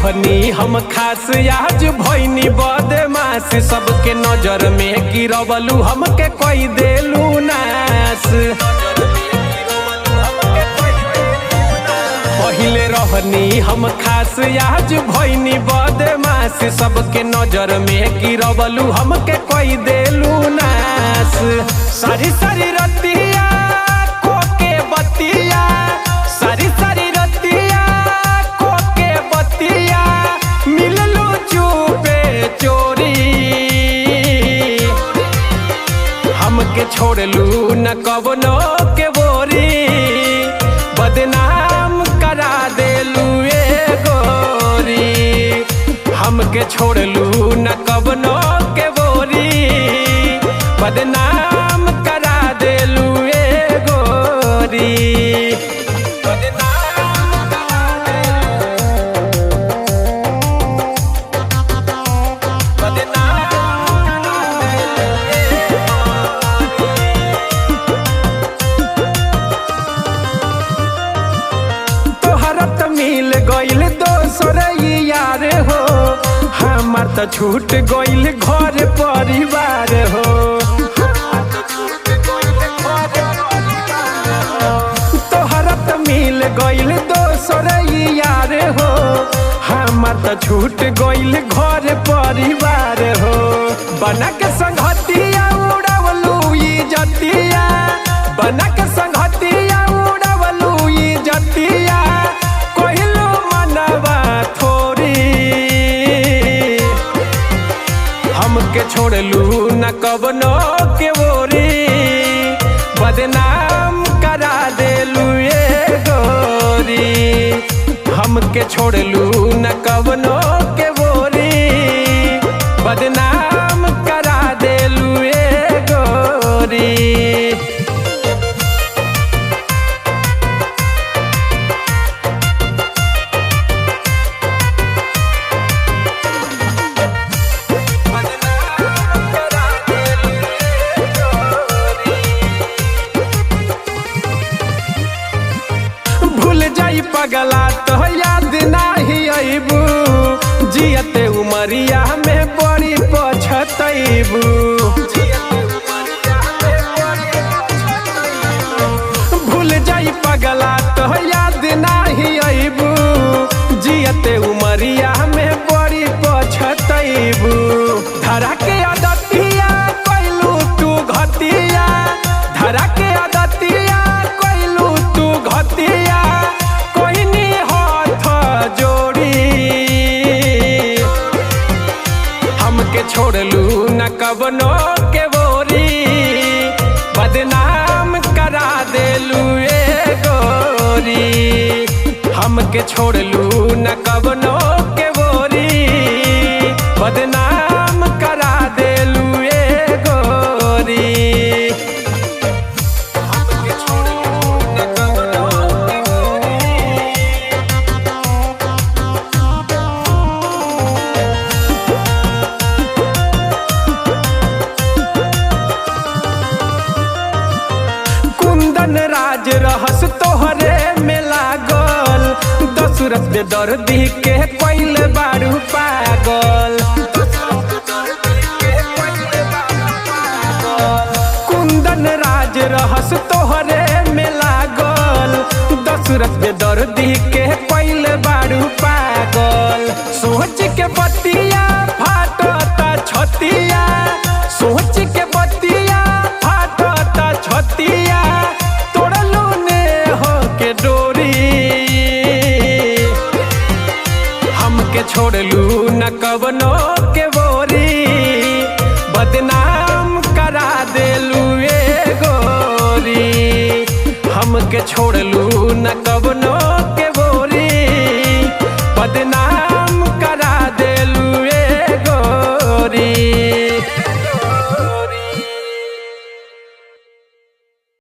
रहनी हम खास आज भैनी बदमाश, सबके नजर में गिरवलू हमके कोई देलू नाश। पहिले रहनी हम खास आज भैनी बदमाश, सबके नजर में गिरवलू हमके कोई देलू नाश। सारी सारी रतिया कोके बतिया, सारी सारी रतिया कोके बतिया, मिललू चुपे चोरी। हमके छोड़लू न कवनो के बोरी, बदनाम करा देलू ए गोरी। हमके छोड़लू न कवनो के बोरी, बदनाम करा देलू ए गोरी। मिल गईल दोसर यार हो, हमार त छूट गईल घर परिवार हो। तोहरा त मिल गईल दोसर यार हो, हमार त छूट गईल घर परिवार हो। बना के संगतिया उड़ावलू इज्जतिया, बना के संगतिया उड़ावलू इज्जतिया, हमके छोड़लू न कवनो के बोरी, बदनाम करा देलू ए गोरी। हमके छोड़लू न कवनो के बोरी, बदनाम करा देलू ए गोरी। पगला तो याद नाही अइबू, जियते उमरिया में बड़ी पछतइबू। भूल जाई पगला तो याद नाही अइबू, जियते उमरिया में बड़ी पछतइबू। धरा के आदतिया कइलू तू घटिया, धरा के आदतिया कइलू तू घटिया, छोड़लू न कवनो के बोरी, बदनाम करा देलू ए गोरी। हमके छोड़लू न कवनो के बोरी, बदनाम करा देलू ए गोरी। राज रहस तोहरे में लागल, दशरथ बेदर्दी के कोइल बारू पागल। कुंदन राज रहस तोहरे में लागल, दशरथ बेदर्दी के कोइल बारू पागल। सोच के बतिया फाटता छतिया, सोच के बतिया फाटता छतिया, छोड़लू न कवनो के बोरी, बदनाम करा देलू ए गोरी। हमके छोड़लू न कवनो